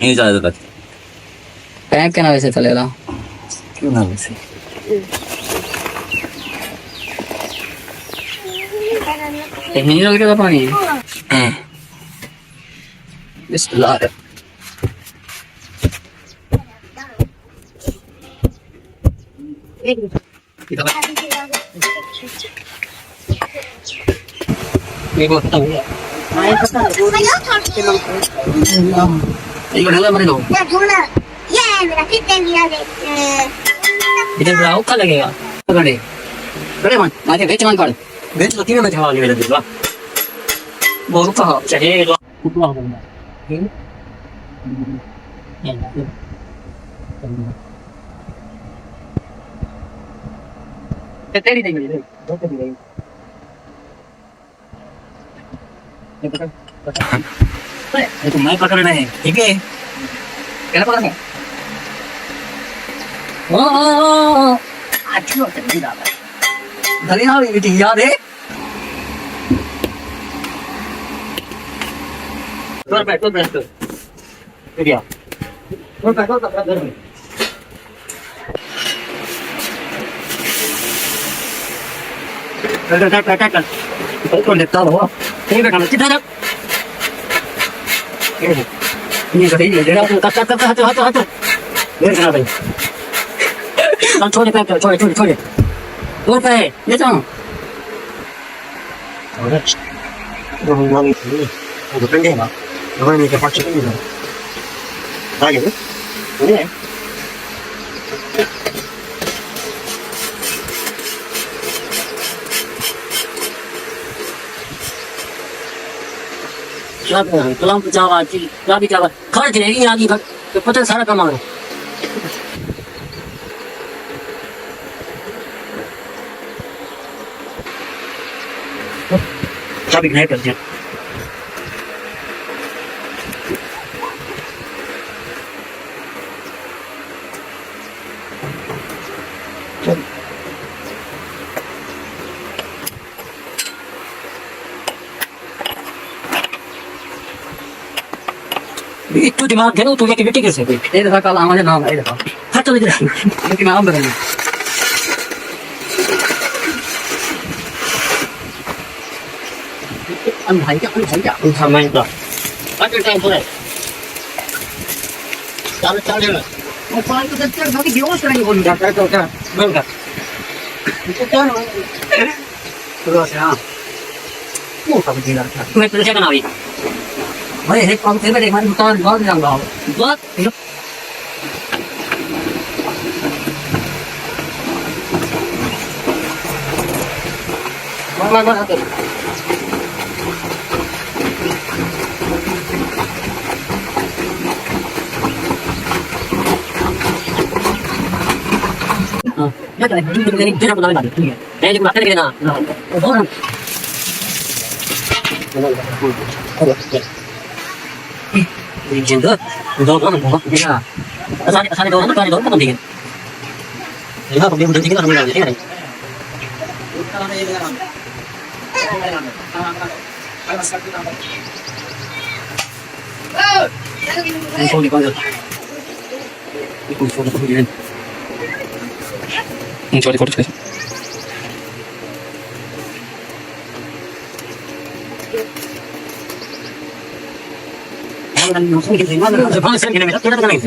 এই যা যা पैक के ना वैसे चलेगा क्यों ना वैसे एक मिनट लगे तो पानी बिस्मिल्लाह ये बहुत तंग है ये ढंगा मरे दो इधर ब्राउ का लगेगा गड़े गड़े मन आगे बेच मन कर बेच तो तीन में जवाब ले दे लो बहुत का चाहिए तो कुत्ता होगा ये तेरी नहीं मिली दो तेरी नहीं ये पकड़ ये तो मैं पकड़ना है ठीक है क्या पकड़ना है ओ आज लो चल रहा है दरिया में भी याद है तो बैठ दरिया तो बैठ घर में कर तो लेता हो ये बैठा किधर है ये सही है जरा हाथ ये करा भाई हम छोड़े पैक छोड़े दो पे ले जाओ और तो हम वाली वो पेंगे ना तो मैं के पास चली ना आगे ये क्या कलाम जावा जी गाड़ी जावा खर्च रहेगी आगे तो पता सारा कमा लो चाबी नहीं कर दिया इतना दिमाग है ना तू ये बेटी कैसे ये देखा कल हमारे नाम है देखा हट चल इधर लेकिन नाम बदल भाई क्या समय का अच्छा टाइम हो रहा है चल वो पानी तो चल भाई बेहोश करेंगे बोल जाता है तो क्या बोल का क्या तो हां वो सब दिन रहा मैं तो क्या बनावी भाई एक काम से मेरे मन दुकान बहुत जाऊंगा बहुत वाह क्या करें जरा बना ठीक है मैं जो करके देना और जिंदा दो बहुत बढ़िया सारे दो तो ठीक है यहां पर भी ठीक है ना ठीक है Info di cosa? Info di cosa? Info di foto spesso. Non so che sei, ma non so se viene messo, non è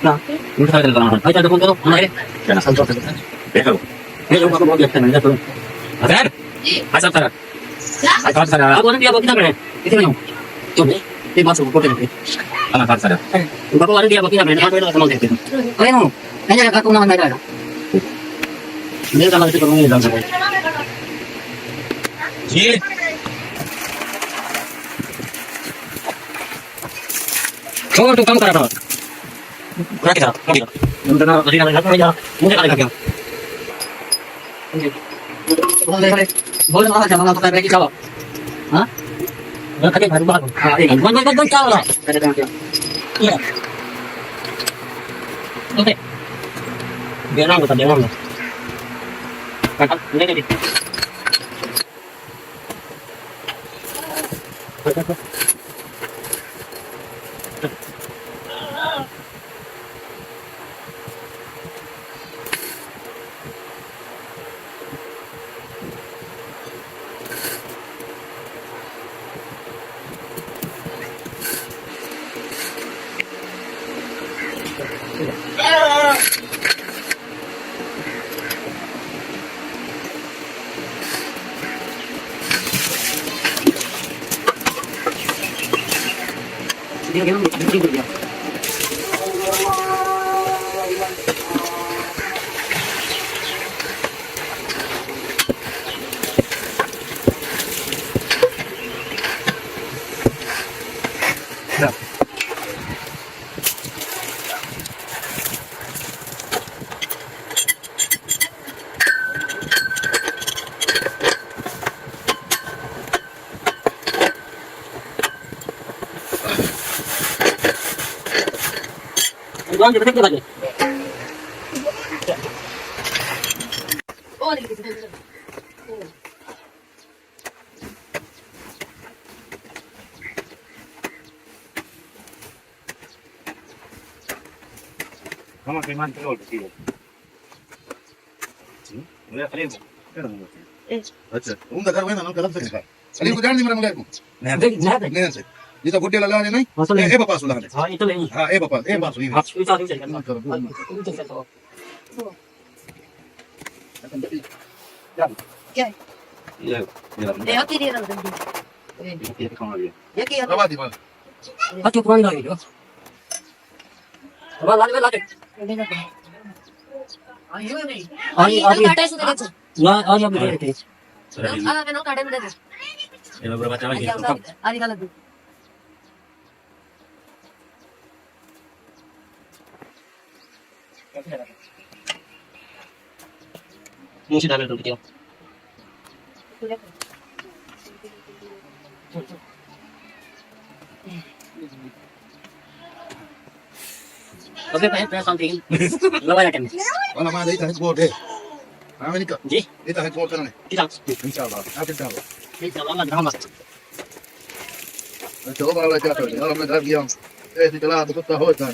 nah, ini saya dalam. Ayo ada foto, mana ini? Jangan sampai terus. Betul. Ini juga aku mau lihat temannya tuh. Ada? Asal tara. Asal tara. Aku nanti apa kita beri? Itu nih. Coba. Ini masuk foto ini. Asal tara. Bapak ada dia apa kita beri? Apa itu mau lihat itu? Ayo. Nanya aku nama ada. Ini kalau itu kamu dalam sana. जी छोड़ तू काम कर रहा था क्या क्या मुझे ना मुझे ना जा मुझे क्या क्या बोल मारा जमा तो कर क्या हां मैं कभी घर बात हां एक बंद क्या वाला करे क्या ये ओके देना बता देना काका ले ले Hindi na ganun, hindi na ganun. Doon, di ba tek lagi? Vamos a quemar todo el vestido. ¿Sí? Voy a salir. Pero no. अच्छा उनका घर वही ना उनका घर से अली को जान नहीं मेरा मुलायम Lahat eh. नहीं से ये तो गुड्डे लगा नहीं Masuk ए lang. पापा सुला नहीं Ah, ito lang. हां ए पापा सुनी Ah, ito sa atin sa kanila. Ito sa to. 여기 이래라 그러는데. Iyak ka nga yun. 여기 여기. बाबा दी बात At yung pumain lagi, di ba? Aba, lagi. 여기는 뭐. 아, 이거네. Ay, 이거 ay. 가다에서 되겠지. Na, ay, ay, ay, ay. 아, 그냥 가다면 되지. Ilang beberapa cara 아니, gitu. 감사합니다. 아니, 갈라도. Yung si Daniel Tubitio. 그래. Kasi pa something. Lawa natin. वाला मां देता है board है America Ji, देता है board करने kita. इंशाल्लाह आप इंशाल्लाह Kita lang drama. चलो बाबा क्या कर यार मैं घर गया ए निकला तो कुत्ता हो जाए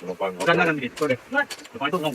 Bukan lang din. Correct. Lupa ito lang.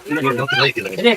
Hindi.